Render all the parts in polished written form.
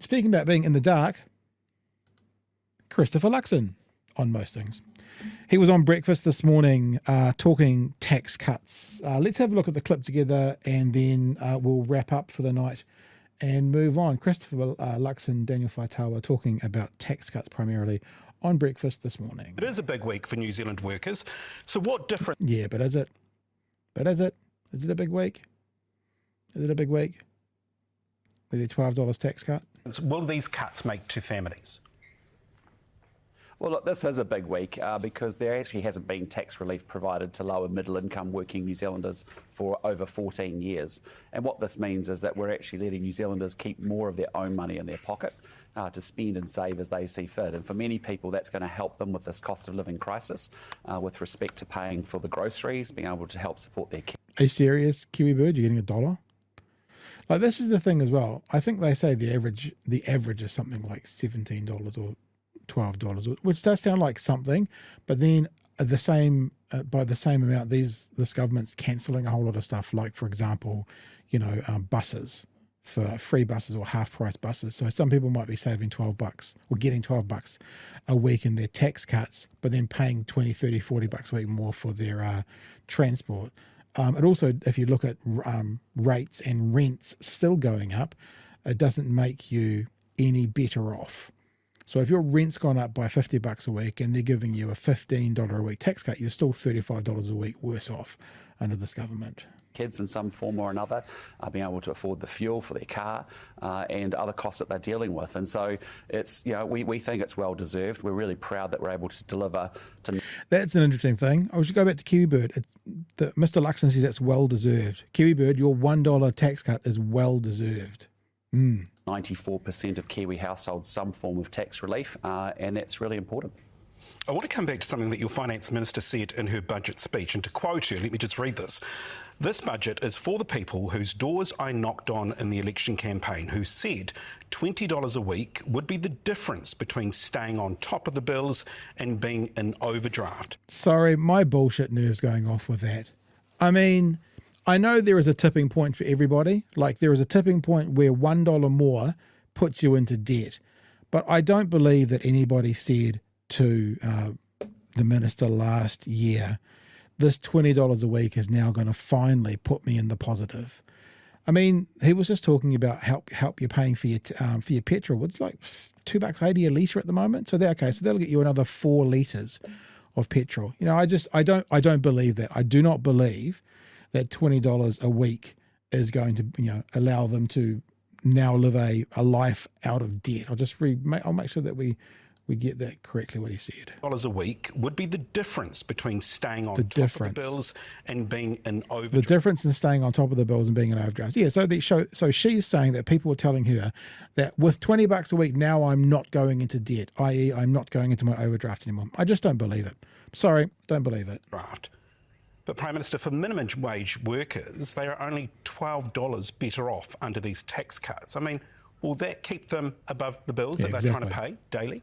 Speaking about being in the dark, Christopher Luxon on most things. He was on breakfast this morning talking tax cuts. Let's have a look at the clip together and then we'll wrap up for the night and move on. Christopher Luxon, Daniel Faitaua talking about tax cuts primarily on breakfast this morning. It is a big week for New Zealand workers. So what difference? Yeah, but is it? Is it a big week? Is it a big week? With a $12 tax cut? Will these cuts make to families? Well, look, this is a big week because there actually hasn't been tax relief provided to lower middle income working New Zealanders for over 14 years. And what this means is that we're actually letting New Zealanders keep more of their own money in their pocket to spend and save as they see fit. And for many people, that's going to help them with this cost of living crisis with respect to paying for the groceries, being able to help support their kids. Are you serious, Kiwi Bird? You're getting $1? Like, this is the thing as well. I think they say the average is something like $17 or $12, which does sound like something, but then by the same amount, this government's cancelling a whole lot of stuff, like, for example, buses, for free buses or half price buses. So some people might be saving $12 or getting $12 a week in their tax cuts, but then paying $20, $30, $40 a week more for their transport. It also, if you look at rates and rents still going up, it doesn't make you any better off. So if your rent's gone up by $50 a week and they're giving you a $15 a week tax cut, you're still $35 a week worse off under this government. Kids in some form or another being able to afford the fuel for their car and other costs that they're dealing with. And so it's, we think it's well deserved. We're really proud that we're able to deliver. That's an interesting thing. I should go back to Kiwi Bird. Mr. Luxon says it's well deserved. Kiwi Bird, your $1 tax cut is well deserved. 94% of Kiwi households some form of tax relief, and that's really important. I want to come back to something that your finance minister said in her budget speech, and to quote her, let me just read this. This budget is for the people whose doors I knocked on in the election campaign, who said $20 a week would be the difference between staying on top of the bills and being in overdraft. Sorry, my bullshit nerve's going off with that. I mean, I know there is a tipping point for everybody. Like, there is a tipping point where $1 more puts you into debt. But I don't believe that anybody said to the minister last year, this $20 a week is now going to finally put me in the positive. I mean, he was just talking about help you're paying for your petrol. It's like $2.80 a litre at the moment. So that'll get you another 4 litres of petrol. I don't believe that. I do not believe that $20 a week is going to allow them to now live a life out of debt. I'll make sure that we get that correctly, what he said. $20 a week would be the difference between staying on top of the bills and being in overdraft. The difference in staying on top of the bills and being in overdraft. Yeah, so she's saying that people were telling her that with $20 a week, now I'm not going into debt, i.e. I'm not going into my overdraft anymore. I just don't believe it. Sorry, don't believe it. But Prime Minister, for minimum wage workers, they are only $12 better off under these tax cuts. I mean, will that keep them above the bills that they're trying to pay daily?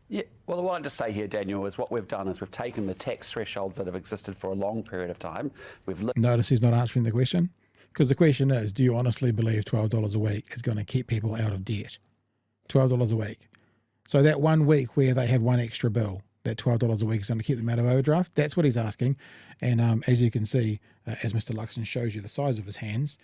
Yeah, well, what I'd just say here, Daniel, is what we've done is we've taken the tax thresholds that have existed for a long period of time. Notice he's not answering the question, because the question is, do you honestly believe $12 a week is going to keep people out of debt? $12 a week. So that 1 week where they have one extra bill, that $12 a week is going to keep them out of overdraft? That's what he's asking. And as you can see, as Mr. Luxon shows you the size of his hands,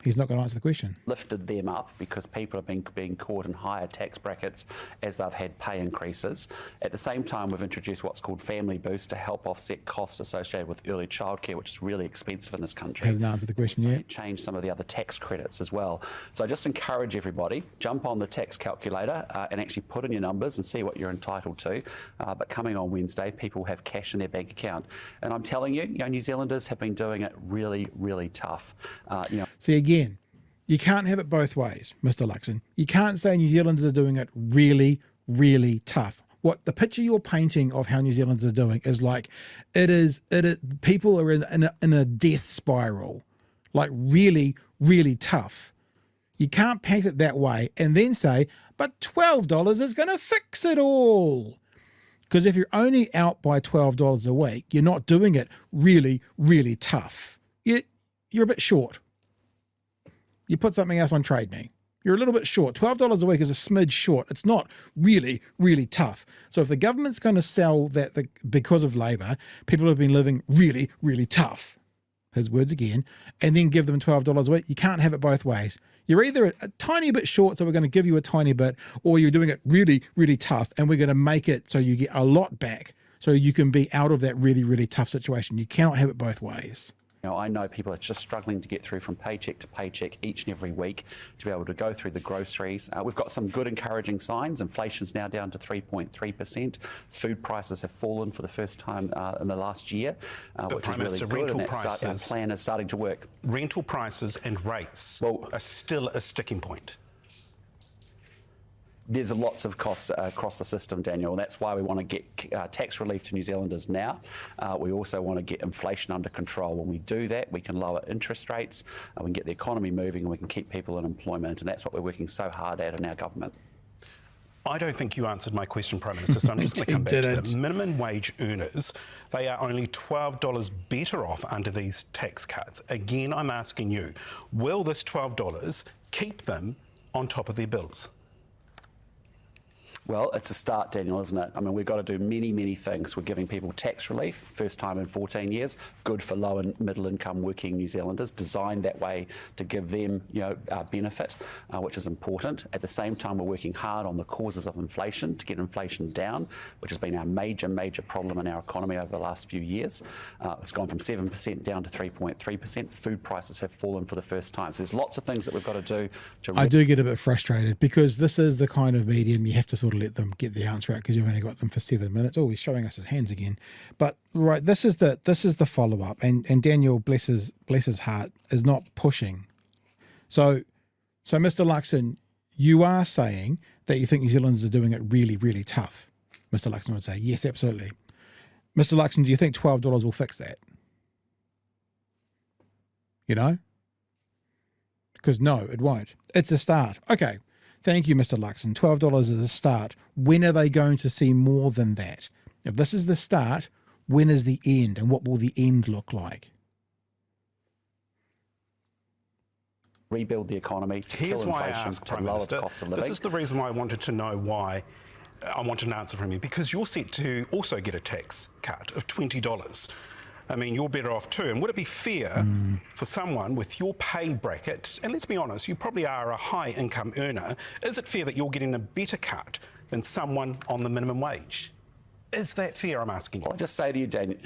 he's not going to answer the question. Lifted them up because people have been being caught in higher tax brackets as they've had pay increases. At the same time, we've introduced what's called Family Boost to help offset costs associated with early childcare, which is really expensive in this country. Hasn't answered the question yet. Change some of the other tax credits as well. So I just encourage everybody, jump on the tax calculator and actually put in your numbers and see what you're entitled to. But coming on Wednesday, people have cash in their bank account. And I'm telling you, New Zealanders have been doing it really, really tough. See, again, you can't have it both ways, Mr. Luxon. You can't say New Zealanders are doing it really, really tough. What the picture you're painting of how New Zealanders are doing is like, people are in a death spiral, like really, really tough. You can't paint it that way and then say, but $12 is going to fix it all. Because if you're only out by $12 a week, you're not doing it really, really tough. You're a bit short. You put something else on Trade Me. You're a little bit short. $12 a week is a smidge short. It's not really, really tough. So if the government's going to sell that because of Labor, people have been living really, really tough, his words again, and then give them $12 a week, you can't have it both ways. You're either a tiny bit short, so we're going to give you a tiny bit, or you're doing it really, really tough, and we're going to make it so you get a lot back so you can be out of that really, really tough situation. You cannot have it both ways. I know people are just struggling to get through from paycheck to paycheck each and every week to be able to go through the groceries. We've got some good encouraging signs. Inflation's now down to 3.3%. Food prices have fallen for the first time in the last year, which is really good. And our plan is starting to work. Rental prices and rates are still a sticking point. There's lots of costs across the system, Daniel, and that's why we want to get tax relief to New Zealanders now. We also want to get inflation under control. When we do that, we can lower interest rates, we can get the economy moving, and we can keep people in employment, and that's what we're working so hard at in our government. I don't think you answered my question, Prime Minister, so I'm just going to come back to the minimum wage earners. They are only $12 better off under these tax cuts. Again, I'm asking you, will this $12 keep them on top of their bills? Well, it's a start, Daniel, isn't it? I mean, we've got to do many, many things. We're giving people tax relief, first time in 14 years, good for low and middle income working New Zealanders, designed that way to give them, benefit, which is important. At the same time, we're working hard on the causes of inflation to get inflation down, which has been our major, major problem in our economy over the last few years. It's gone from 7% down to 3.3%. Food prices have fallen for the first time. So there's lots of things that we've got to do. I do get a bit frustrated because this is the kind of medium you have to sort of let them get the answer out because you've only got them for 7 minutes. Oh, he's showing us his hands again. But right, this is the follow up, and Daniel, bless his heart, is not pushing. So Mr. Luxon, you are saying that you think New Zealanders are doing it really, really tough. Mr. Luxon would say yes, absolutely. Mr. Luxon, do you think $12 will fix that? Because no, it won't. It's a start. Okay. Thank you, Mr. Luxon. $12 is a start. When are they going to see more than that? If this is the start, when is the end, and what will the end look like? Rebuild the economy, to kill inflation, to lower the cost of living. This is the reason why I wanted to know why I wanted an answer from you, because you're set to also get a tax cut of $20. I mean, you're better off too. And would it be fair for someone with your pay bracket, and let's be honest, you probably are a high income earner, is it fair that you're getting a better cut than someone on the minimum wage? Is that fair, I'm asking you? I'll just say to you, Daniel,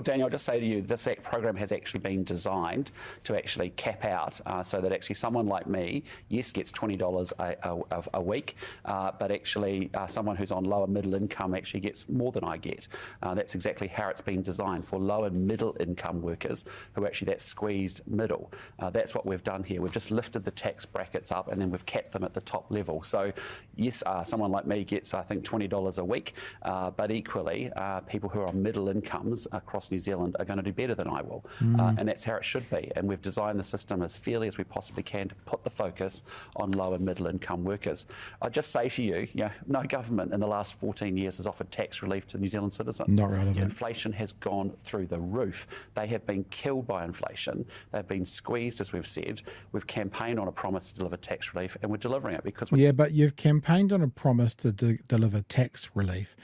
Daniel, I'll just say to you, this program has actually been designed to actually cap out so that actually someone like me, yes, gets $20 a week, but actually someone who's on lower middle income actually gets more than I get. That's exactly how it's been designed for lower middle income workers who actually that squeezed middle. That's what we've done here. We've just lifted the tax brackets up and then we've kept them at the top level. So yes, someone like me gets, I think, $20 a week, but equally people who are on middle incomes across New Zealand are going to do better than I will. And that's how it should be. And we've designed the system as fairly as we possibly can to put the focus on low and middle income workers. I just say to you, no government in the last 14 years has offered tax relief to New Zealand citizens. Not relevant. Inflation has gone through the roof. They have been killed by inflation. They've been squeezed, as we've said. We've campaigned on a promise to deliver tax relief, and we're delivering it because yeah, but you've campaigned on a promise to deliver tax relief,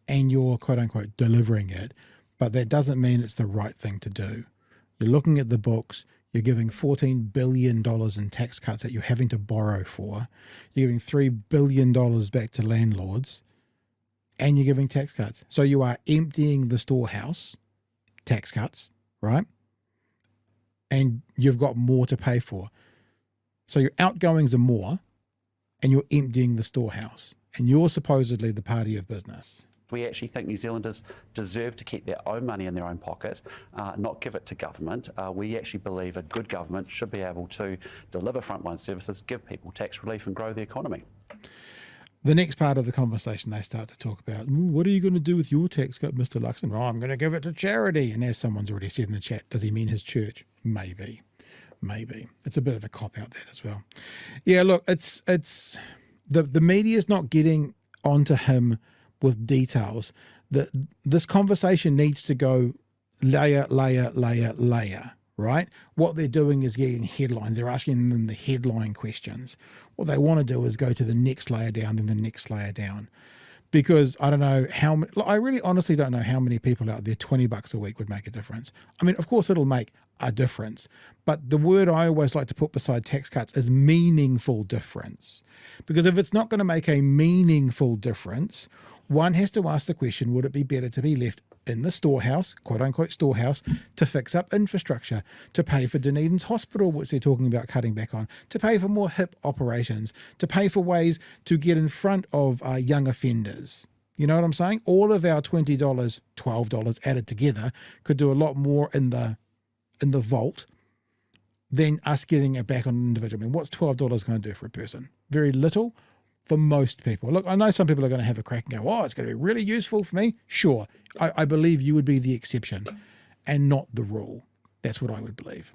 and you're quote unquote delivering it. But that doesn't mean it's the right thing to do. You're looking at the books, you're giving $14 billion in tax cuts that you're having to borrow for, you're giving $3 billion back to landlords, and you're giving tax cuts. So you are emptying the storehouse, tax cuts, right? And you've got more to pay for. So your outgoings are more, and you're emptying the storehouse. And you're supposedly the party of business. We actually think New Zealanders deserve to keep their own money in their own pocket, not give it to government. We actually believe a good government should be able to deliver frontline services, give people tax relief and grow the economy. The next part of the conversation, they start to talk about, what are you going to do with your tax cut, Mr. Luxon? Oh, I'm going to give it to charity. And as someone's already said in the chat, does he mean his church? Maybe. It's a bit of a cop out that as well. Yeah, look, it's the media's not getting onto him with details. This conversation needs to go layer, right? What they're doing is getting headlines. They're asking them the headline questions. What they want to do is go to the next layer down, then the next layer down. Because I don't know how many, I really honestly don't know how many people out there $20 a week would make a difference. I mean, of course it'll make a difference, but the word I always like to put beside tax cuts is meaningful difference. Because if it's not going to make a meaningful difference, one has to ask the question, would it be better to be left in the storehouse, quote unquote storehouse, to fix up infrastructure, to pay for Dunedin's hospital, which they're talking about cutting back on, to pay for more hip operations, to pay for ways to get in front of young offenders. You know what I'm saying? All of our $20, $12 added together could do a lot more in the vault than us getting it back on an individual. I mean, what's $12 going to do for a person? Very little. For most people. Look, I know some people are going to have a crack and go, oh, it's going to be really useful for me. Sure. I believe you would be the exception and not the rule. That's what I would believe.